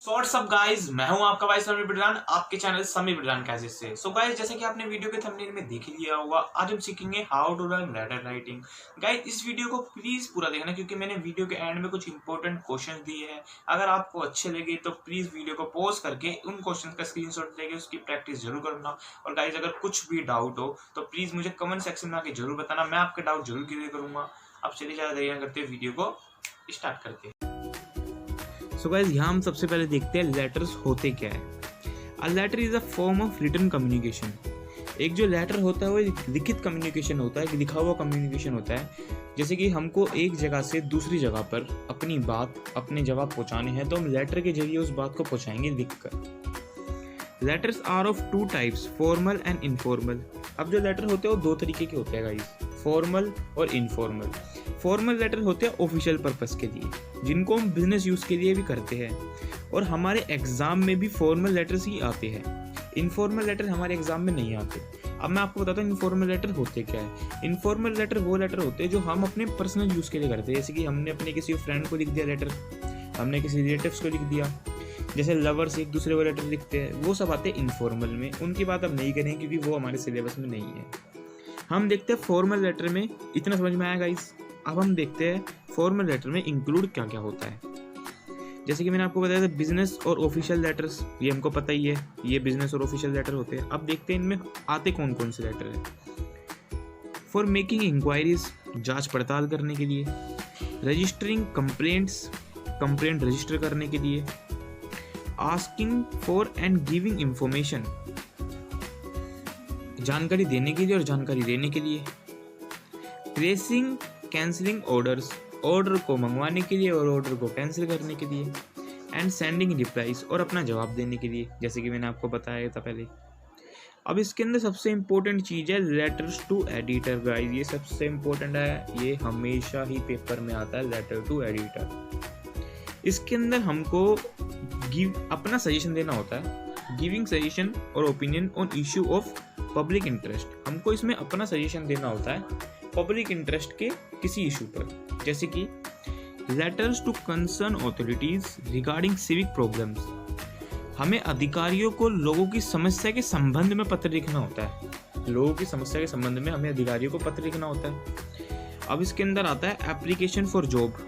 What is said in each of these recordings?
What's up guys, मैं हूं आपका भाई समीर बिडरान, आपके चैनल समीर बिडरान कैसे से। सो गाइस, जैसे कि आपने वीडियो के थंबनेल में देख ही लिया होगा, आज हम सीखेंगे how to learn letter writing. Guys, इस वीडियो को प्लीज पूरा देखना क्योंकि मैंने वीडियो के एंड में कुछ इंपॉर्टेंट क्वेश्चंस दिए हैं। अगर आपको अच्छे लगे तो प्लीज वीडियो को पॉज करके उन क्वेश्चंस का स्क्रीनशॉट लेके उसकी प्रैक्टिस जरूर करना। और गाइस, अगर कुछ भी डाउट हो तो प्लीज मुझे कमेंट सेक्शन में आके जरूर बताना, मैं आपके डाउट जरूर क्लियर करूंगा। अब चलिए ज्यादा देरी करते हैं, वीडियो को स्टार्ट करते हैं। सो गाइस, यहाँ हम सबसे पहले देखते हैं लेटर्स होते क्या है। A letter is a form of written communication. एक जो लेटर होता है वो एक लिखित कम्युनिकेशन होता है, लिखा हुआ कम्युनिकेशन होता है। जैसे कि हमको एक जगह से दूसरी जगह पर अपनी बात, अपने जवाब पहुंचाने हैं तो हम लेटर के जरिए उस बात को पहुंचाएंगे लिखकर। Letters are of two types, formal and informal. अब जो लेटर होते हैं वो दो तरीके के होते हैं गाइस, फॉर्मल और इनफॉर्मल। फॉर्मल लेटर होते हैं ऑफिशियल पर्पस के लिए, जिनको हम बिजनेस यूज के लिए भी करते हैं, और हमारे एग्जाम में भी फॉर्मल लेटर्स ही आते हैं। इनफॉर्मल लेटर हमारे एग्जाम में नहीं आते। अब मैं आपको बताता हूँ इनफॉर्मल लेटर होते क्या है। इनफॉर्मल लेटर वो लेटर होते हैं जो हम अपने पर्सनल यूज के लिए करते हैं। जैसे कि हमने अपने किसी फ्रेंड को लिख दिया लेटर, हमने किसी रिलेटिव्स को लिख दिया, जैसे लवर्स एक दूसरे को लेटर लिखते हैं, वो सब आते हैं इनफॉर्मल में। उनकी बात अब नहीं करेंगे क्योंकि वो हमारे सिलेबस में नहीं है। हम देखते हैं फॉर्मल लेटर में, इतना समझ में आया गाइस। अब हम देखते हैं फॉर्मल लेटर में इंक्लूड क्या क्या होता है। जैसे कि मैंने आपको बताया था बिजनेस और ऑफिशियल लेटर्स, ये हमको पता ही है, ये बिजनेस और ऑफिशियल लेटर होते हैं। अब देखते हैं इनमें आते कौन कौन से लेटर हैं। फॉर मेकिंग इंक्वायरीज, जांच पड़ताल करने के लिए। रजिस्टरिंग कंप्लेंट्स, कंप्लेंट रजिस्टर करने के लिए। Asking for and giving information, जानकारी देने के लिए और जानकारी देने के लिए। प्लेसिंग कैंसिलिंग ऑर्डर्स, ऑर्डर को मंगवाने के लिए और ऑर्डर को कैंसिल करने के लिए। एंड सेंडिंग रिप्लाईज, और अपना जवाब देने के लिए, जैसे कि मैंने आपको बताया था पहले। अब इसके अंदर सबसे इंपॉर्टेंट चीज़ है लेटर्स टू एडिटर गाइस। ये सबसे इंपॉर्टेंट है, ये हमेशा ही पेपर में आता है, लेटर टू एडिटर। इसके अंदर हमको अपना सजेशन देना होता है, गिविंग सजेशन और opinion on issue of public interest. हमको इसमें अपना सजेशन देना होता है पब्लिक इंटरेस्ट के किसी इशू पर। जैसे कि letters to concern authorities regarding civic problems, हमें अधिकारियों को लोगों की समस्या के संबंध में पत्र लिखना होता है। लोगों की समस्या के संबंध में हमें अधिकारियों को पत्र लिखना होता है। अब इसके अंदर आता है एप्लीकेशन फॉर जॉब,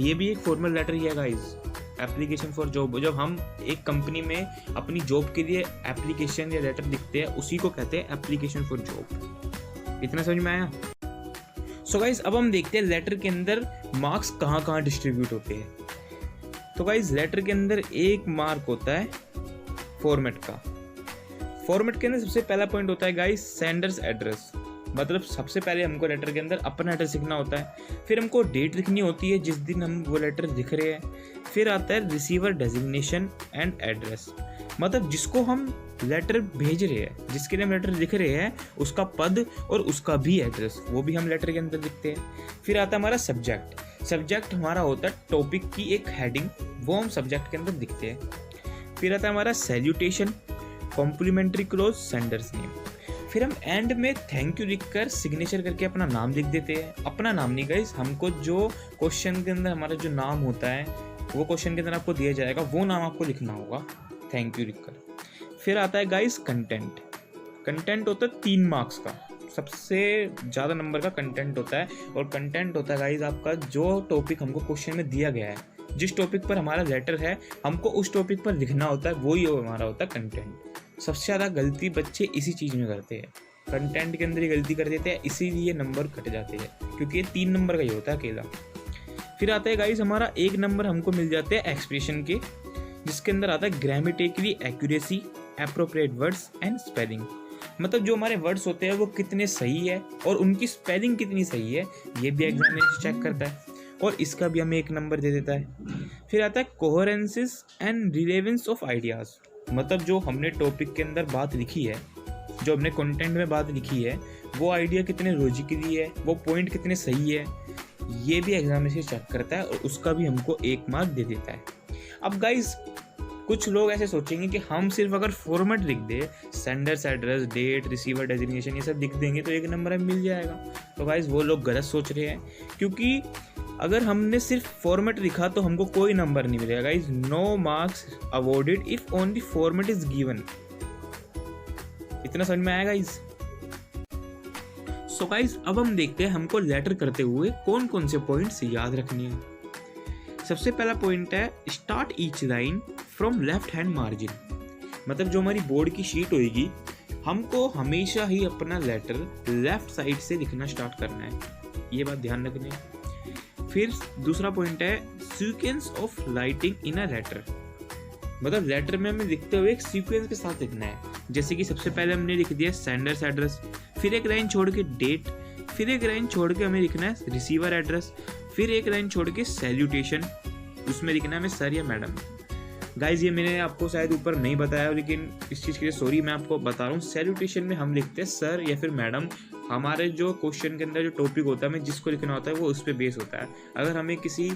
ये भी एक फॉर्मल लेटर ही है गाइज। एप्लीकेशन फॉर जॉब, जब हम एक कंपनी में अपनी जॉब के लिए एप्लीकेशन या लेटर लिखते हैं, उसी को कहते हैं एप्लीकेशन फॉर जॉब। इतना समझ में आया? सो गाइज, अब हम देखते हैं लेटर के अंदर मार्क्स कहाँ कहाँ डिस्ट्रीब्यूट होते हैं। तो गाइज, लेटर के अंदर एक मार्क होता है फॉर्मेट का। फॉर्मेट के अंदर सबसे पहला पॉइंट होता है गाइज सेंडर्स एड्रेस, मतलब सबसे पहले हमको लेटर के अंदर अपना एड्रेस लिखना होता है। फिर हमको डेट लिखनी होती है जिस दिन हम वो लेटर लिख रहे हैं। फिर आता है रिसीवर डेजिग्नेशन एंड एड्रेस, मतलब जिसको हम लेटर भेज रहे हैं, जिसके लिए हम लेटर लिख रहे हैं, उसका पद और उसका भी एड्रेस, वो भी हम लेटर के अंदर लिखते हैं। फिर आता है हमारा सब्जेक्ट। सब्जेक्ट हमारा होता है टॉपिक की एक हेडिंग, वो हम सब्जेक्ट के अंदर लिखते हैं। फिर आता है हमारा salutation, complimentary close, sender's name. फिर हम एंड में थैंक यू लिखकर सिग्नेचर करके अपना नाम लिख देते हैं। अपना नाम नहीं गाइस, हमको जो क्वेश्चन के अंदर हमारा जो नाम होता है, वो क्वेश्चन के अंदर आपको दिया जाएगा, वो नाम आपको लिखना होगा थैंक यू लिखकर। फिर आता है गाइस कंटेंट। कंटेंट होता है 3 मार्क्स का, सबसे ज़्यादा नंबर का कंटेंट होता है। और कंटेंट होता है गाइस आपका जो टॉपिक हमको क्वेश्चन में दिया गया है, जिस टॉपिक पर हमारा लेटर है, हमको उस टॉपिक पर लिखना होता है, वही हमारा होता है कंटेंट। सबसे ज़्यादा गलती बच्चे इसी चीज़ में करते हैं, कंटेंट के अंदर ही गलती कर देते हैं, इसीलिए नंबर कट जाते हैं, क्योंकि ये 3 नंबर का ही होता है अकेला। फिर आता है गाइस हमारा 1 नंबर हमको मिल जाते हैं एक्सप्रेशन के, जिसके अंदर आता है grammatically accuracy, appropriate words and spelling, मतलब जो हमारे वर्ड्स होते हैं वो कितने सही है और उनकी स्पेलिंग कितनी सही है, ये भी एग्जामिनेशन चेक करता है, और इसका भी हमें 1 नंबर दे देता है। फिर आता है कोहेरेंसेस एंड रिलेवेंस ऑफ आइडियाज़, मतलब जो हमने टॉपिक के अंदर बात लिखी है, जो हमने कंटेंट में बात लिखी है, वो आइडिया कितने लॉजिकली है, वो पॉइंट कितने सही है, ये भी एग्जामिनेशन चेक करता है और उसका भी हमको 1 मार्क दे देता है। अब गाइस, कुछ लोग ऐसे सोचेंगे कि हम सिर्फ अगर फॉर्मेट लिख दे, sender's address, date, receiver designation, ये सब लिख देंगे तो 1 नंबर हमें मिल जाएगा। तो गाइस, वो लोग गलत सोच रहे हैं, क्योंकि अगर हमने सिर्फ फॉर्मेट लिखा तो हमको कोई नंबर नहीं मिलेगा guys. No marks awarded if only format is given. इतना समझ में आया गाइज। सो गाइज अब हम देखते हैं हमको लेटर करते हुए कौन कौन से पॉइंट्स याद रखने हैं। सबसे पहला पॉइंट है start each line from left hand margin. मतलब जो हमारी बोर्ड की शीट होगी हमको हमेशा ही अपना लेटर लेफ्ट साइड से लिखना स्टार्ट करना है, ये बात ध्यान रखनी है। फिर दूसरा पॉइंट है sequence of writing in a letter. मतलब लेटर में हमें लिखते हुए एक सीक्वेंस के साथ लिखना है। जैसे कि सबसे पहले हमने लिख दिया सेंडर्स एड्रेस, फिर एक लाइन छोड़ के डेट, फिर एक लाइन छोड़ के हमें लिखना है रिसीवर एड्रेस, फिर एक लाइन छोड़ के सैल्यूटेशन, उसमें लिखना है हमें सर या मैडम। गाइज ये मैंने आपको शायद ऊपर नहीं बताया, लेकिन इस चीज़ के लिए सॉरी, मैं आपको बता रहा हूँ। सैल्यूटेशन में हम लिखते हैं सर या फिर मैडम। हमारे जो क्वेश्चन के अंदर जो टॉपिक होता है हमें जिसको लिखना होता है वो उस पर बेस होता है। अगर हमें किसी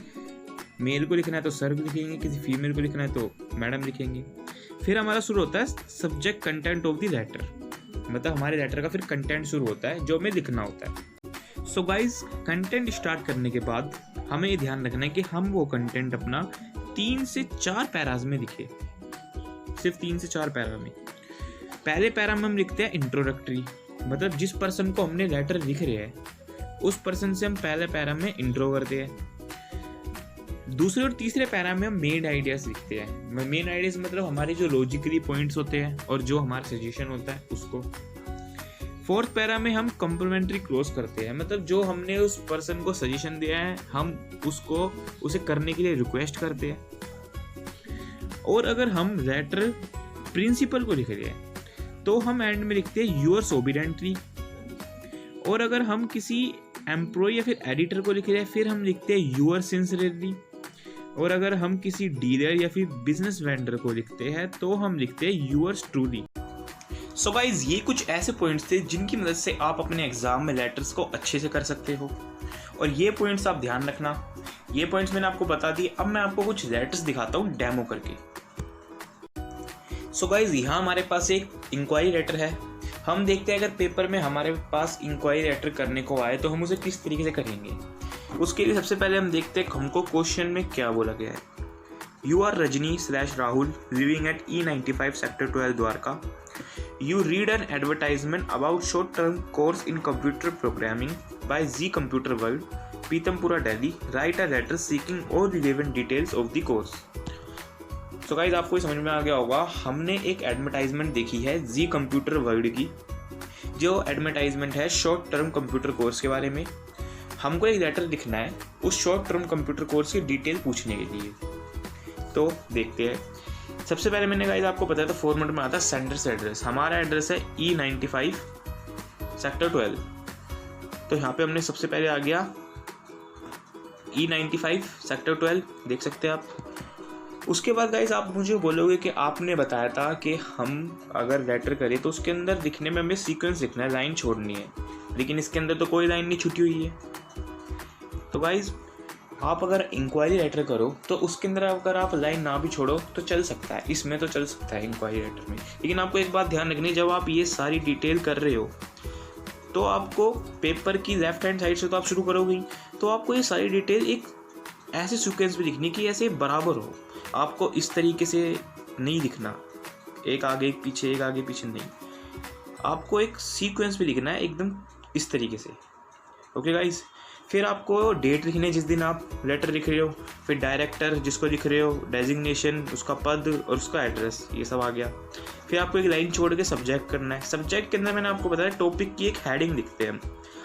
मेल को लिखना है तो सर लिखेंगे, किसी फीमेल को लिखना है तो मैडम लिखेंगे। फिर हमारा शुरू होता है subject content of the letter. मतलब हमारे लेटर का फिर कंटेंट शुरू होता है जो हमें लिखना होता है। सो गाइज कंटेंट स्टार्ट करने के बाद हमें ये ध्यान रखना है कि हम वो कंटेंट अपना 3 से 4 पैराज में लिखे, सिर्फ 3 से 4 पैरा में। पहले पैरा में हम लिखते हैं इंट्रोडक्टरी, मतलब जिस पर्सन को हमने लेटर लिख रहे हैं उस पर्सन से हम पहले पैरा में इंट्रो करते हैं। दूसरे और तीसरे पैरा में हम मेन आइडियाज लिखते हैं। मेन आइडियाज मतलब हमारे जो लॉजिकली पॉइंट्स होते हैं और जो हमारा सजेशन होता है उसको। फोर्थ पैरा में हम कम्प्लीमेंट्री क्लोज करते हैं, मतलब जो हमने उस पर्सन को सजेशन दिया है हम उसको उसे करने के लिए रिक्वेस्ट करते हैं। और अगर हम लेटर प्रिंसिपल को लिख रहे हैं तो हम एंड में लिखते हैं यूअर्स ओबीडेंटली। और अगर हम किसी एम्प्लॉय या फिर एडिटर को लिख रहे हैं फिर हम लिखते हैं यूअर सिंसियरली। और अगर हम किसी डीलर या फिर बिजनेस वेंडर को लिखते हैं तो हम लिखते हैं यूअर्स ट्रूली। सो गाइज ये कुछ ऐसे पॉइंट्स थे जिनकी मदद से आप अपने एग्जाम में लेटर्स को अच्छे से कर सकते हो, और ये पॉइंट्स आप ध्यान रखना। ये पॉइंट्स मैंने आपको बता दिए। अब मैं आपको कुछ लेटर्स दिखाता हूँ डेमो करके। सो गाइज यहाँ हमारे पास एक इंक्वायरी लेटर है। हम देखते हैं अगर पेपर में हमारे पास इंक्वायरी लेटर करने को आए तो हम उसे किस तरीके से करेंगे। उसके लिए सबसे पहले हम देखते हैं हमको क्वेश्चन में क्या बोला गया है। You are Rajni / Rahul living at E95 sector 12 Dwarka. You read an advertisement about short-term course in computer programming by Z Computer World, Pitampura, Delhi. Write a letter seeking all relevant details of the course. So guys आपको समझ में आ गया होगा, हमने एक advertisement देखी है Z Computer World की, जो एडवर्टाइजमेंट है शॉर्ट टर्म कंप्यूटर कोर्स के बारे में। हमको एक लेटर लिखना है उस शॉर्ट टर्म कंप्यूटर कोर्स की डिटेल पूछने के लिए। तो देखते हैं। सबसे पहले मैंने गाइस आपको बताया था फॉर्मेट में आता है सेंडर्स एड्रेस। हमारा एड्रेस है E95 सेक्टर 12। तो यहाँ पे हमने सबसे पहले आ गया E95 सेक्टर 12, देख सकते हैं आप। उसके बाद गाइस आप मुझे बोलोगे कि आपने बताया था कि हम अगर लेटर करें तो उसके अंदर लिखने में हमें सीक्वेंस लिखना है, लाइन छोड़नी है, लेकिन इसके अंदर तो कोई लाइन नहीं छुटी हुई है। तो गाइस आप अगर इंक्वायरी लेटर करो तो उसके अंदर अगर आप लाइन ना भी छोड़ो तो चल सकता है, इसमें तो चल सकता है इंक्वायरी लेटर में। लेकिन आपको एक बात ध्यान रखनी है, जब आप ये सारी डिटेल कर रहे हो तो आपको पेपर की लेफ्ट हैंड साइड से तो आप शुरू करोगे, तो आपको ये सारी डिटेल एक ऐसे सीक्वेंस में लिखनी कि ऐसे बराबर हो। आपको इस तरीके से नहीं लिखना, एक आगे एक पीछे एक आगे पीछे नहीं, आपको एक सीक्वेंस में लिखना है एकदम इस तरीके से। Okay guys. फिर आपको डेट लिखनी है जिस दिन आप लेटर लिख रहे हो, फिर डायरेक्टर जिसको लिख रहे हो, डेजिग्नेशन, उसका पद और उसका एड्रेस, ये सब आ गया। फिर आपको एक लाइन छोड़ के सब्जेक्ट करना है। सब्जेक्ट के अंदर मैंने आपको बताया टॉपिक की एक हेडिंग लिखते हैं।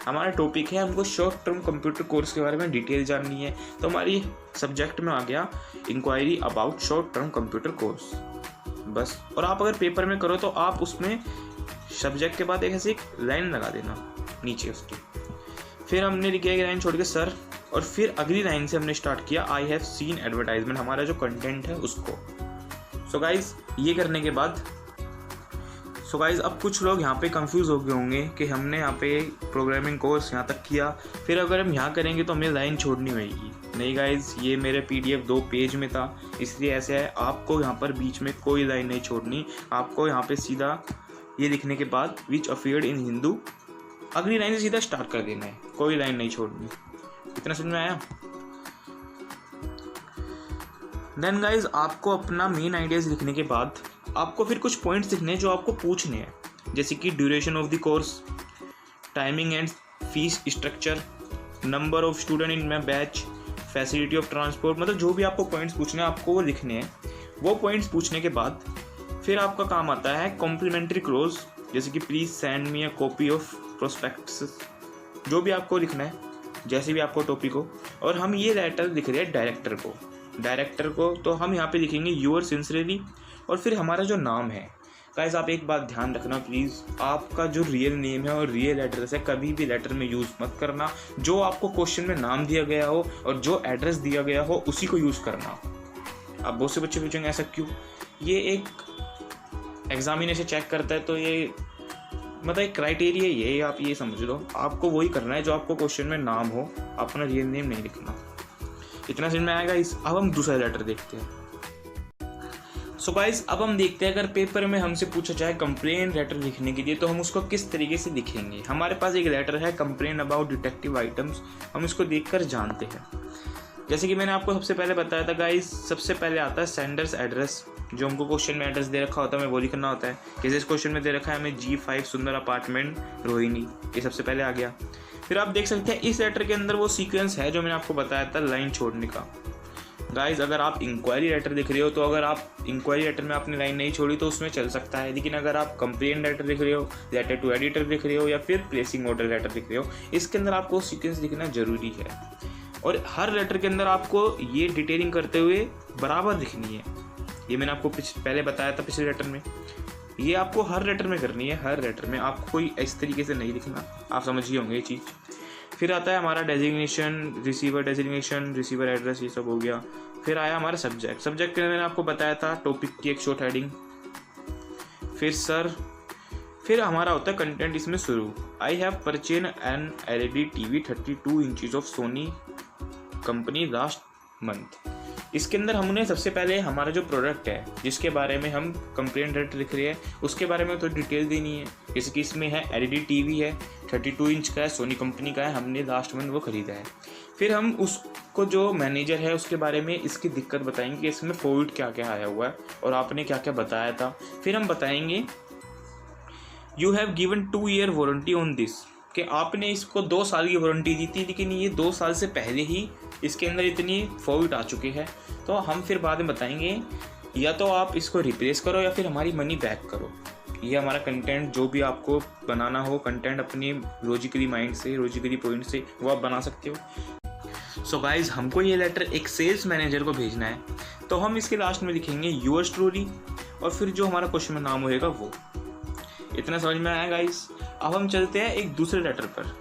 हमारा टॉपिक है हमको शॉर्ट टर्म कंप्यूटर कोर्स के बारे में डिटेल जाननी है, तो हमारी सब्जेक्ट में आ गया inquiry about short term computer course, बस। और आप अगर पेपर में करो तो आप उसमें सब्जेक्ट के बाद एक ऐसी लाइन लगा देना नीचे उसकी। फिर हमने लिखा एक लाइन छोड़ के सर, और फिर अगली लाइन से हमने स्टार्ट किया आई हैव सीन एडवर्टाइजमेंट, हमारा जो कंटेंट है उसको। सो गाइज ये करने के बाद अब कुछ लोग यहाँ पे कंफ्यूज हो गए होंगे कि हमने यहाँ पे प्रोग्रामिंग कोर्स यहाँ तक किया, फिर अगर हम यहाँ करेंगे तो हमें लाइन छोड़नी होगी। नहीं गाइज, ये मेरे PDF 2 पेज में था, इसलिए ऐसे है। आपको यहाँ पर बीच में कोई लाइन नहीं छोड़नी, आपको यहाँ पे सीधा ये लिखने के बाद विच अफियर्ड इन हिंदू, अगली लाइन से सीधा स्टार्ट कर देना है, कोई लाइन नहीं छोड़नी। इतना समझ में आया? देन गाइज आपको अपना मेन आइडियाज़ लिखने के बाद आपको फिर कुछ पॉइंट्स लिखने हैं जो आपको पूछने हैं, जैसे कि duration of the course, timing and fees structure, number of student in my batch, facility of transport, मतलब जो भी आपको पॉइंट्स पूछने हैं आपको वो लिखने हैं। वो पॉइंट्स पूछने के बाद फिर आपका काम आता है कॉम्प्लीमेंट्री क्लोज, जैसे कि please send me a copy of prospects, जो भी आपको लिखना है, जैसे भी आपको टॉपिक हो। और हम ये लेटर लिख रहे हैं डायरेक्टर को, तो हम यहाँ पे लिखेंगे यूअर सिंसियरली, और फिर हमारा जो नाम है। गाइस आप एक बात ध्यान रखना प्लीज़, आपका जो रियल नेम है और रियल एड्रेस है कभी भी लेटर में यूज़ मत करना। जो आपको क्वेश्चन में नाम दिया गया हो और जो एड्रेस दिया गया हो उसी को यूज़ करना। अब बहुत से बच्चे पूछेंगे ऐसा क्यों? ये एक एग्जामिनेशन चेक करता है, तो ये मतलब एक क्राइटेरिया ये है, आप ये समझ लो। आपको वही करना है जो आपको क्वेश्चन में नाम हो, अपना रियल नेम नहीं लिखना। इतना समझ में आएगा। अब हम दूसरा लेटर देखते हैं। सो गाइस अब हम देखते हैं, अगर पेपर में हमसे पूछा जाए कंप्लेन लेटर लिखने के लिए तो हम उसको किस तरीके से लिखेंगे। हमारे पास एक लेटर है कंप्लेन अबाउट डिटेक्टिव आइटम्स, हम इसको देखकर जानते हैं। जैसे कि मैंने आपको सबसे पहले बताया था गाइस, सबसे पहले आता है सेंडर्स एड्रेस, जो हमको क्वेश्चन में एड्रेस दे रखा होता है हमें वो लिखना होता है। जैसे इस क्वेश्चन में दे रखा है हमें G5 सुंदर अपार्टमेंट रोहिणी, ये सबसे पहले आ गया। फिर आप देख सकते हैं इस लेटर के अंदर वो सीक्वेंस है जो मैंने आपको बताया था लाइन छोड़ने का। गाइस अगर आप इंक्वायरी लेटर लिख रहे हो तो अगर आप इंक्वायरी लेटर में आपने लाइन नहीं छोड़ी तो उसमें चल सकता है, लेकिन अगर आप कंप्लेन लेटर लिख रहे हो, लेटर टू एडिटर लिख रहे हो या फिर प्लेसिंग ऑर्डर लेटर लिख रहे हो, इसके अंदर आपको सीक्वेंस लिखना जरूरी है। और हर लेटर के अंदर आपको ये डिटेलिंग करते हुए बराबर लिखनी है। ये मैंने आपको पहले बताया था पिछले लेटर में, ये आपको हर लेटर में करनी है। हर लेटर में आपको कोई इस तरीके से नहीं लिखना, आप समझिए होंगे ये चीज़। फिर आता है हमारा designation, receiver designation, receiver address, ये सब हो गया। फिर आया हमारा सब्जेक्ट के मैंने आपको बताया था टॉपिक की एक शॉर्ट हेडिंग। फिर सर, फिर हमारा होता है कंटेंट इसमें शुरू। I have purchase an LED TV 32 inches of Sony company last month. इसके अंदर हमने सबसे पहले हमारा जो प्रोडक्ट है जिसके बारे में हम कंप्लेंट लेटर लिख रहे हैं उसके बारे में थोड़ी डिटेल देनी है। जैसे कि इसमें है LED TV है, 32 इंच का है, सोनी कंपनी का है, हमने लास्ट मंथ वो खरीदा है। फिर हम उसको जो मैनेजर है उसके बारे में इसकी दिक्कत बताएंगे कि इसमें फॉल्ट क्या क्या आया हुआ है और आपने क्या क्या बताया था। फिर हम बताएंगे you have given 2 year warranty on this, कि आपने इसको 2 साल की वारंटी दी थी लेकिन ये 2 साल से पहले ही इसके अंदर इतनी फॉल्ट आ चुके हैं। तो हम फिर बाद में बताएंगे या तो आप इसको रिप्लेस करो या फिर हमारी मनी बैक करो। ये हमारा कंटेंट जो भी आपको बनाना हो, कंटेंट अपनी लॉजिकली माइंड से, लॉजिकली पॉइंट से वो आप बना सकते हो। सो गाइज हमको ये लेटर एक सेल्स मैनेजर को भेजना है, तो हम इसके लास्ट में लिखेंगे यूअर्स ट्रूली और फिर जो हमारा क्वेश्चन में नाम होएगा वो। इतना समझ में आया गाइज। अब हम चलते हैं एक दूसरे लेटर पर।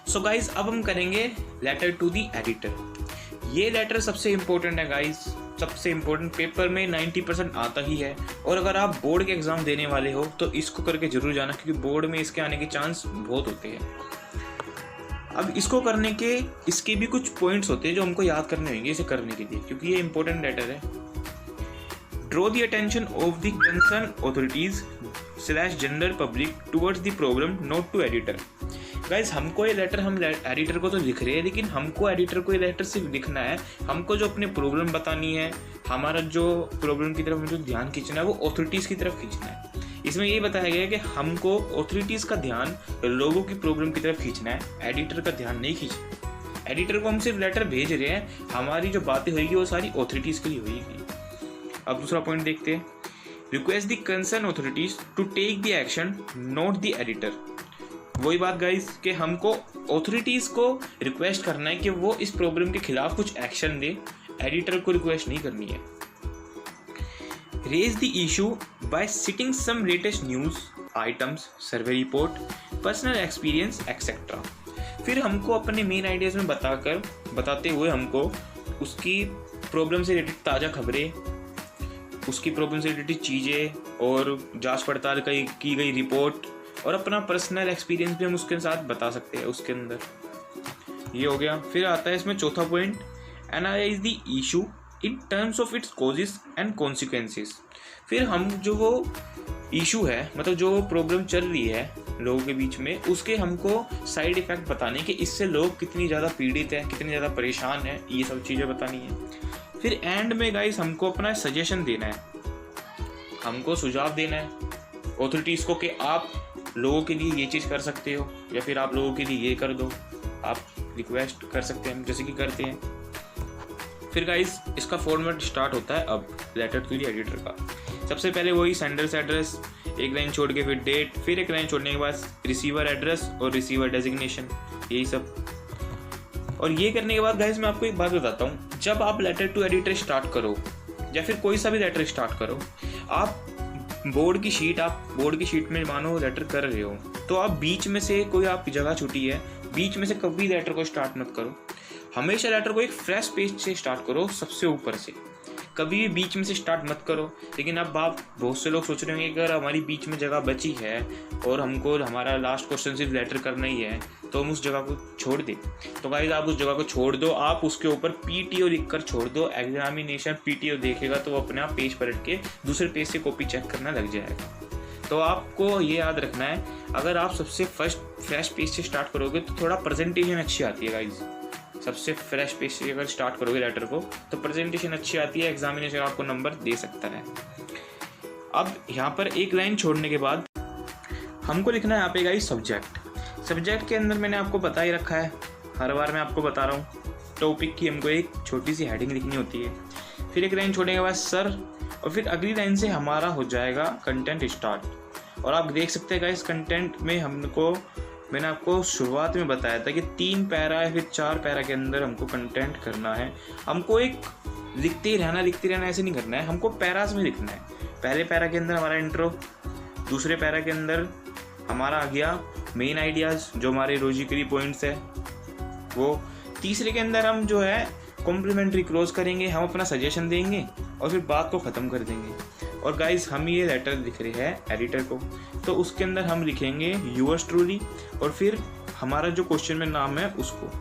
सो गाइज अब हम करेंगे लेटर टू दी एडिटर। ये लेटर सबसे इम्पोर्टेंट है गाइज, सबसे इम्पोर्टेंट, पेपर में 90% आता ही है। और अगर आप बोर्ड के एग्जाम देने वाले हो तो इसको करके जरूर जाना, क्योंकि बोर्ड में इसके आने के चांस बहुत होते हैं। अब इसको करने के इसके भी कुछ पॉइंट्स होते हैं जो हमको याद करने होंगे इसे करने के लिए, क्योंकि ये इंपॉर्टेंट लेटर है। Draw the attention of the concern authorities / general public towards the problem, note to editor. Guys हमको ये लेटर, हम एडिटर को तो लिख रहे हैं लेकिन हमको एडिटर को ये लेटर सिर्फ लिखना है। हमको जो अपनी प्रॉब्लम बतानी है, हमारा जो प्रॉब्लम की तरफ जो ध्यान खींचना है वो ऑथोरिटीज़ की तरफ खींचना है। इसमें ये बताया गया है कि हमको ऑथोरिटीज़ का ध्यान लोगों की प्रॉब्लम की तरफ खींचना है, एडिटर का ध्यान नहीं खींचना। एडिटर को हम सिर्फ लेटर भेज रहे हैं, हमारी जो बातें होगी वो सारी ऑथोरिटीज़ के लिए होगी। अब दूसरा पॉइंट देखते हैं। Request the concern authorities to take the action, not the editor. वही बात गाइस कि हमको ऑथोरिटीज़ को रिक्वेस्ट करना है कि वो इस प्रॉब्लम के खिलाफ कुछ एक्शन दे, एडिटर को रिक्वेस्ट नहीं करनी है। Raise the issue by sitting some latest news items, survey report, personal experience etcetera. फिर हमको अपने मेन आइडियाज़ में बताते हुए हमको उसकी प्रॉब्लम से रिलेटेड ताज़ा खबरें, उसकी प्रॉब्लम से रिलेटेड चीज़ें और जांच पड़ताल की गई रिपोर्ट और अपना पर्सनल एक्सपीरियंस भी हम उसके साथ बता सकते हैं उसके अंदर। ये हो गया। फिर आता है इसमें चौथा point, analyse the issue in terms of its causes and consequences. फिर हम जो वो इशू है, मतलब जो प्रॉब्लम चल रही है लोगों के बीच में, उसके हमको साइड इफ़ेक्ट बताने कि इससे लोग कितनी ज़्यादा पीड़ित हैं, कितनी ज़्यादा परेशान हैं, ये सब चीज़ें बतानी है। फिर एंड में गाइस हमको अपना सजेशन देना है, हमको सुझाव देना है ऑथोरिटीज़ को कि आप लोगों के लिए ये चीज़ कर सकते हो या फिर आप लोगों के लिए ये कर दो, आप रिक्वेस्ट कर सकते हैं जैसे कि करते हैं। फिर गाइस इसका फॉर्मेट स्टार्ट होता है अब लेटर टू द एडिटर का। सबसे पहले वही सेंडर्स एड्रेस, एक लाइन छोड़ के फिर डेट, फिर एक लाइन छोड़ने के बाद रिसीवर एड्रेस और रिसीवर डेजिग्नेशन, यही सब। और ये करने के बाद गाइस मैं आपको एक बात बताता हूँ, जब आप लेटर टू एडिटर स्टार्ट करो या फिर कोई सा भी लेटर स्टार्ट करो, आप बोर्ड की शीट में मानो लेटर कर रहे हो, तो आप बीच में से कोई आपकी जगह छुट्टी है, बीच में से कभी लेटर को स्टार्ट मत करो। हमेशा लेटर को एक फ्रेश पेज से स्टार्ट करो, सबसे ऊपर से, कभी भी बीच में से स्टार्ट मत करो। लेकिन अब आप बहुत से लोग सोच रहे होंगे अगर हमारी बीच में जगह बची है और हमको हमारा लास्ट क्वेश्चन सिर्फ लेटर करना ही है तो हम उस जगह को छोड़ दें। तो गाइस आप उस जगह को छोड़ दो, आप उसके ऊपर PTO लिख कर छोड़ दो। एग्जामिनेशन PTO देखेगा तो वो अपने आप पेज पलट के दूसरे पेज से कॉपी चेक करना लग जाएगा। तो आपको ये याद रखना है, अगर आप सबसे फर्स्ट फ्रेश पेज से स्टार्ट करोगे तो थोड़ा प्रेजेंटेशन अच्छी आती है गाइज। सबसे फ्रेश पेज से अगर स्टार्ट करोगे लेटर को तो प्रेजेंटेशन अच्छी आती है, एग्जामिनेशन आपको नंबर दे सकता है। अब यहाँ पर एक लाइन छोड़ने के बाद हमको लिखना है यहाँ पे गाइस सब्जेक्ट के अंदर मैंने आपको बता ही रखा है, हर बार मैं आपको बता रहा हूँ, टॉपिक की हमको एक छोटी सी हेडिंग लिखनी होती है। फिर एक लाइन छोड़ने के बाद सर, और फिर अगली लाइन से हमारा हो जाएगा कंटेंट स्टार्ट। और आप देख सकते हैं गाइस कंटेंट में मैंने आपको शुरुआत में बताया था कि 3 पैरा या फिर 4 पैरा के अंदर हमको कंटेंट करना है। हमको एक लिखते ही रहना ऐसे नहीं करना है, हमको पैरास में लिखना है। पहले पैरा के अंदर हमारा इंट्रो, दूसरे पैरा के अंदर हमारा आ गया मेन आइडियाज़ जो हमारे लॉजिकली पॉइंट्स है वो, तीसरे के अंदर हम जो है कॉम्प्लीमेंट्री क्लोज करेंगे, हम अपना सजेशन देंगे और फिर बात को ख़त्म कर देंगे। और गाइस हम ये लेटर लिख रहे हैं एडिटर को, तो उसके अंदर हम लिखेंगे यूअर्स ट्रूली और फिर हमारा जो क्वेश्चन में नाम है उसको।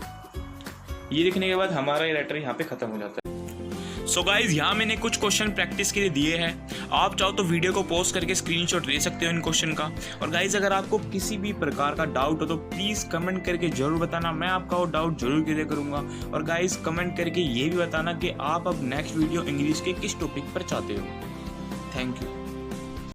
ये लिखने के बाद हमारा ये लेटर यहाँ पे ख़त्म हो जाता है। सो गाइज यहाँ मैंने कुछ क्वेश्चन प्रैक्टिस के लिए दिए हैं, आप चाहो तो वीडियो को पॉज करके स्क्रीनशॉट ले सकते हो इन क्वेश्चन का। और गाइज अगर आपको किसी भी प्रकार का डाउट हो तो प्लीज़ कमेंट करके जरूर बताना, मैं आपका वो डाउट जरूर क्लियर करूँगा। और गाइज कमेंट करके ये भी बताना कि आप अब नेक्स्ट वीडियो इंग्लिश के किस टॉपिक पर चाहते हो। Thank you.